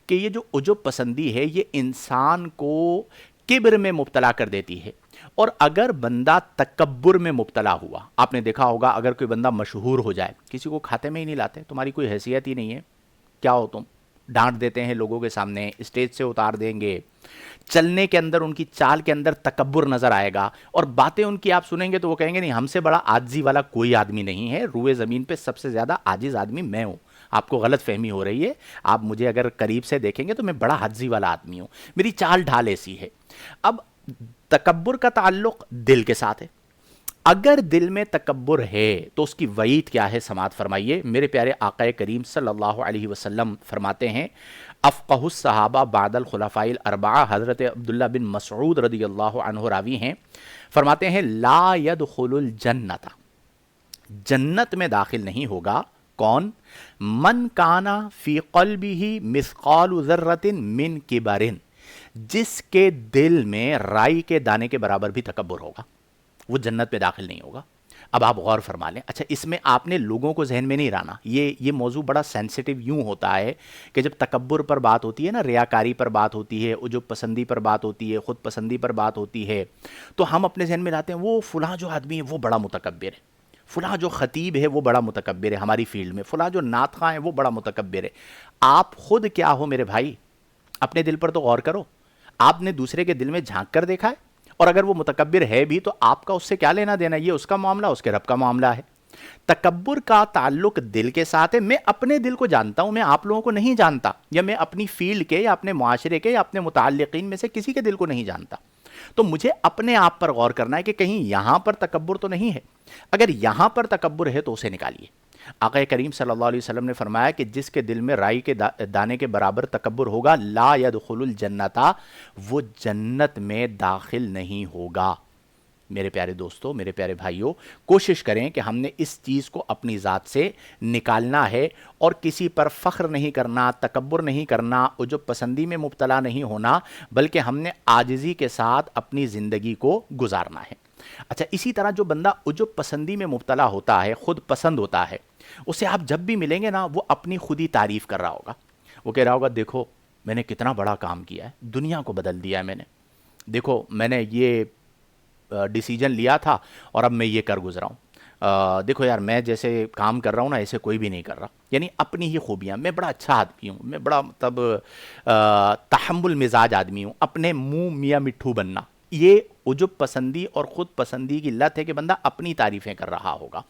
کہ یہ جو عجب پسندی ہے یہ انسان کو کبر میں مبتلا کر دیتی ہے، اور اگر بندہ تکبر میں مبتلا ہوا، آپ نے دیکھا ہوگا اگر کوئی بندہ مشہور ہو جائے، کسی کو کھاتے میں ہی نہیں لاتے، تمہاری کوئی حیثیت ہی نہیں ہے، کیا ہو تم، ڈانٹ دیتے ہیں لوگوں کے سامنے، اسٹیج سے اتار دیں گے، چلنے کے اندر ان کی چال کے اندر تکبر نظر آئے گا، اور باتیں ان کی آپ سنیں گے تو وہ کہیں گے نہیں، ہم سے بڑا عاجزی والا کوئی آدمی نہیں ہے، روئے زمین پہ سب سے زیادہ عاجز آدمی میں ہوں، آپ کو غلط فہمی ہو رہی ہے، آپ مجھے اگر قریب سے دیکھیں گے تو میں بڑا عاجزی والا آدمی ہوں، میری چال ڈھال ایسی ہے۔ اب تکبر کا تعلق دل کے ساتھ ہے، اگر دل میں تکبر ہے تو اس کی وعید کیا ہے، سماعت فرمائیے، میرے پیارے آقا کریم صلی اللہ علیہ وسلم فرماتے ہیں، افقہ الصحابہ بعد الخلفاء الاربعہ، حضرت عبداللہ بن مسعود رضی اللہ عنہ راوی ہیں، فرماتے ہیں لا يدخل الجنت، جنت میں داخل نہیں ہوگا کون، من کانا فی قلبہ مثقال ذرۃ من کبر، جس کے دل میں رائی کے دانے کے برابر بھی تکبر ہوگا، وہ جنت میں داخل نہیں ہوگا۔ اب آپ غور فرما لیں، اچھا اس میں آپ نے لوگوں کو ذہن میں نہیں لانا، یہ موضوع بڑا سینسیٹیو یوں ہوتا ہے کہ جب تکبر پر بات ہوتی ہے نا، ریاکاری پر بات ہوتی ہے، عجب پسندی پر بات ہوتی ہے، خود پسندی پر بات ہوتی ہے، تو ہم اپنے ذہن میں لاتے ہیں وہ فلاں جو آدمی ہے وہ بڑا متکبر ہے، فلاں جو خطیب ہے وہ بڑا متکبر ہے ہماری فیلڈ میں، فلاں جو نعت خواں ہے وہ بڑا متکبر ہے۔ آپ خود کیا ہو میرے بھائی، اپنے دل پر تو غور کرو، آپ نے دوسرے کے دل میں جھانک کر دیکھا ہے؟ اور اگر وہ متکبر ہے بھی تو آپ کا اس سے کیا لینا دینا، یہ اس کا معاملہ، اس کے رب کا معاملہ ہے۔ تکبر کا تعلق دل کے ساتھ ہے، میں اپنے دل کو جانتا ہوں، میں آپ لوگوں کو نہیں جانتا، یا میں اپنی فیلڈ کے یا اپنے معاشرے کے یا اپنے متعلقین میں سے کسی کے دل کو نہیں جانتا، تو مجھے اپنے آپ پر غور کرنا ہے کہ کہیں یہاں پر تکبر تو نہیں ہے، اگر یہاں پر تکبر ہے تو اسے نکالیے۔ آقا کریم صلی اللہ علیہ وسلم نے فرمایا کہ جس کے دل میں رائی کے دانے کے برابر تکبر ہوگا لا يدخل الجنت، وہ جنت میں داخل نہیں ہوگا۔ میرے پیارے دوستو، میرے پیارے بھائیوں، کوشش کریں کہ ہم نے اس چیز کو اپنی ذات سے نکالنا ہے، اور کسی پر فخر نہیں کرنا، تکبر نہیں کرنا، عجب پسندی میں مبتلا نہیں ہونا، بلکہ ہم نے عاجزی کے ساتھ اپنی زندگی کو گزارنا ہے۔ اچھا اسی طرح جو بندہ عجب پسندی میں مبتلا ہوتا ہے، خود پسند ہوتا ہے، اسے آپ جب بھی ملیں گے نا وہ اپنی خود ہی تعریف کر رہا ہوگا، وہ کہہ رہا ہوگا دیکھو میں نے کتنا بڑا کام کیا ہے، دنیا کو بدل دیا ہے میں نے، دیکھو میں نے یہ ڈیسیجن لیا تھا اور اب میں یہ کر گزرا ہوں، دیکھو یار میں جیسے کام کر رہا ہوں نا ایسے کوئی بھی نہیں کر رہا، یعنی اپنی ہی خوبیاں، میں بڑا اچھا آدمی ہوں، میں بڑا مطلب تحمل مزاج آدمی ہوں، اپنے منہ میاں مٹھو بننا، یہ عجب پسندی اور خود پسندی کی لت ہے کہ بندہ اپنی تعریفیں کر رہا ہوگا۔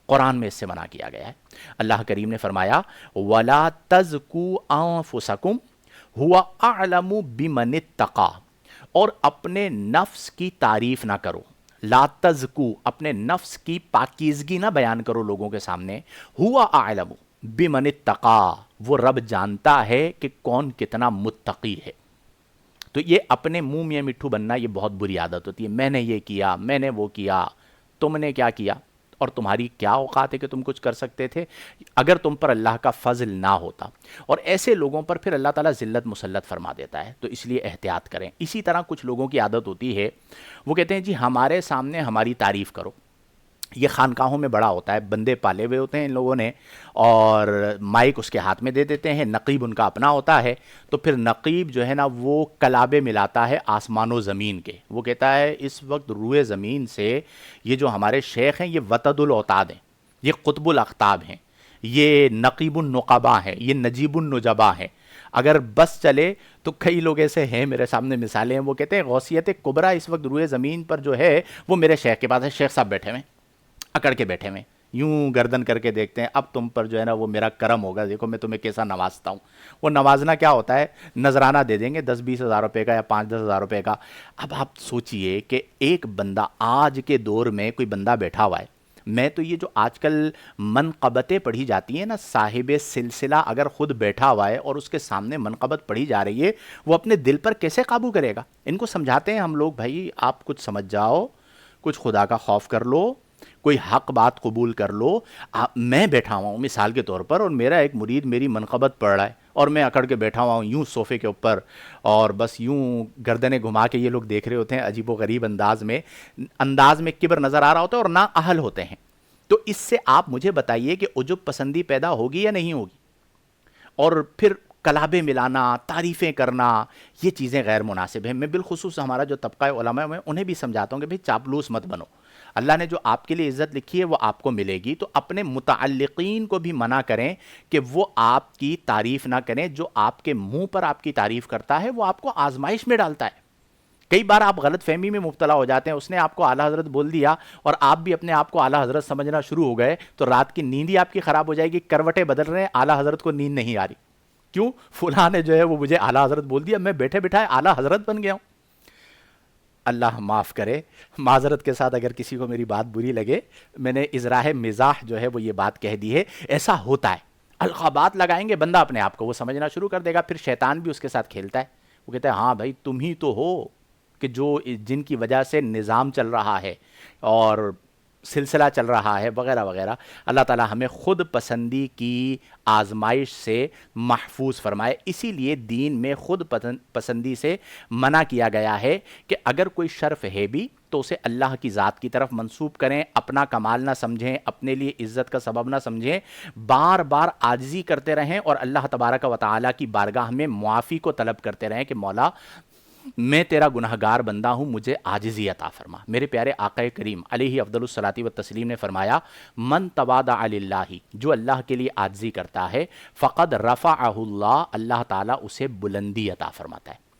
قرآن میں اس سے منع کیا گیا ہے، اللہ کریم نے فرمایا وَلَا تَزْكُوا أَنفُسَكُمْ هُوَ أَعْلَمُ بِمَنِ اتَّقَىٰ، اور اپنے نفس کی تعریف نہ کرو، لا تزکو، اپنے نفس کی پاکیزگی نہ بیان کرو لوگوں کے سامنے، ہوا اعلم بمن اتقا، وہ رب جانتا ہے کہ کون کتنا متقی ہے۔ تو یہ اپنے منہ میں مٹھو بننا یہ بہت بری عادت ہوتی ہے، میں نے یہ کیا، میں نے وہ کیا، تم نے کیا کیا، اور تمہاری کیا اوقات ہے کہ تم کچھ کر سکتے تھے اگر تم پر اللہ کا فضل نہ ہوتا، اور ایسے لوگوں پر پھر اللہ تعالیٰ ذلت مسلط فرما دیتا ہے، تو اس لیے احتیاط کریں۔ اسی طرح کچھ لوگوں کی عادت ہوتی ہے، وہ کہتے ہیں جی ہمارے سامنے ہماری تعریف کرو، یہ خانقاہوں میں بڑا ہوتا ہے، بندے پالے ہوئے ہوتے ہیں ان لوگوں نے، اور مائک اس کے ہاتھ میں دے دیتے ہیں، نقیب ان کا اپنا ہوتا ہے، تو پھر نقیب جو ہے نا وہ کلابے ملاتا ہے آسمان و زمین کے، وہ کہتا ہے اس وقت روئے زمین سے یہ جو ہمارے شیخ ہیں یہ وتد الاوتاد ہیں، یہ قطب الاقطاب ہیں، یہ نقیب النقبا ہیں، یہ نجیب النجبا ہیں، اگر بس چلے تو کئی لوگ ایسے ہیں میرے سامنے مثالیں ہیں، وہ کہتے ہیں غوثیت کبریٰ اس وقت روئے زمین پر جو ہے وہ میرے شیخ کے پاس ہے، شیخ صاحب بیٹھے ہوئے اکڑ کے بیٹھے ہوئے، یوں گردن کر کے دیکھتے ہیں اب تم پر جو ہے نا وہ میرا کرم ہوگا، دیکھو میں تمہیں کیسا نوازتا ہوں۔ وہ نوازنا کیا ہوتا ہے، نذرانہ دے دیں گے 10-20 ہزار روپے کا یا 5-10 ہزار روپے کا۔ اب آپ سوچئے کہ ایک بندہ آج کے دور میں کوئی بندہ بیٹھا ہوا ہے، میں تو یہ جو آج کل منقبتیں پڑھی جاتی ہیں نا، صاحب سلسلہ اگر خود بیٹھا ہوا ہے اور اس کے سامنے منقبت پڑھی جا رہی ہے، وہ اپنے دل پر کیسے قابو کرے گا؟ ان کو سمجھاتے ہیں ہم لوگ، بھائی آپ کچھ سمجھ جاؤ، کچھ خدا کا خوف کر لو، کوئی حق بات قبول کر لو۔ میں بیٹھا ہوا ہوں مثال کے طور پر، اور میرا ایک مرید میری منقبت پڑھ رہا ہے اور میں اکڑ کے بیٹھا ہوا ہوں یوں صوفے کے اوپر، اور بس یوں گردنیں گھما کے یہ لوگ دیکھ رہے ہوتے ہیں عجیب و غریب انداز میں کبر نظر آ رہا ہوتا ہے اور نا اہل ہوتے ہیں۔ تو اس سے آپ مجھے بتائیے کہ عجب پسندی پیدا ہوگی یا نہیں ہوگی؟ اور پھر کلابیں ملانا، تعریفیں کرنا، یہ چیزیں غیر مناسب ہیں۔ میں بالخصوص ہمارا جو طبقہ علماء میں انہیں بھی سمجھاتا ہوں کہ بھئی چاپلوس مت بنو، اللہ نے جو آپ کے لیے عزت لکھی ہے وہ آپ کو ملے گی، تو اپنے متعلقین کو بھی منع کریں کہ وہ آپ کی تعریف نہ کریں۔ جو آپ کے منہ پر آپ کی تعریف کرتا ہے وہ آپ کو آزمائش میں ڈالتا ہے۔ کئی بار آپ غلط فہمی میں مبتلا ہو جاتے ہیں، اس نے آپ کو اعلیٰ حضرت بول دیا اور آپ بھی اپنے آپ کو اعلیٰ حضرت سمجھنا شروع ہو گئے، تو رات کی نیند ہی آپ کی خراب ہو جائے گی، کروٹیں بدل رہے ہیں، اعلیٰ حضرت کو نیند نہیں آ رہی، کیوں؟ فلاں نے جو ہے وہ مجھے اعلیٰ حضرت بول دیا، میں بیٹھے بٹھائے اعلیٰ حضرت بن گیا ہوں۔ اللہ معاف کرے، معذرت کے ساتھ اگر کسی کو میری بات بری لگے، میں نے ازراہ مزاح جو ہے وہ یہ بات کہہ دی ہے، ایسا ہوتا ہے۔ القابات لگائیں گے بندہ اپنے آپ کو وہ سمجھنا شروع کر دے گا، پھر شیطان بھی اس کے ساتھ کھیلتا ہے، وہ کہتا ہے ہاں بھائی تم ہی تو ہو کہ جو جن کی وجہ سے نظام چل رہا ہے اور سلسلہ چل رہا ہے وغیرہ وغیرہ۔ اللہ تعالی ہمیں خود پسندی کی آزمائش سے محفوظ فرمائے۔ اسی لیے دین میں خود پسندی سے منع کیا گیا ہے کہ اگر کوئی شرف ہے بھی تو اسے اللہ کی ذات کی طرف منسوب کریں، اپنا کمال نہ سمجھیں، اپنے لیے عزت کا سبب نہ سمجھیں، بار بار عاجزی کرتے رہیں اور اللہ تبارک و تعالیٰ کی بارگاہ میں معافی کو طلب کرتے رہیں کہ مولا میں تیرا گناہگار بندہ ہوں، مجھے عاجزی عطا فرما۔ میرے پیارے آقا کریم علیہ افضل الصلاۃ والتسلیم نے فرمایا من تواضع للہ، جو اللہ کے لیے عاجزی کرتا ہے، فقد رفعہ اللہ، اللہ تعالیٰ اسے بلندی عطا فرماتا ہے۔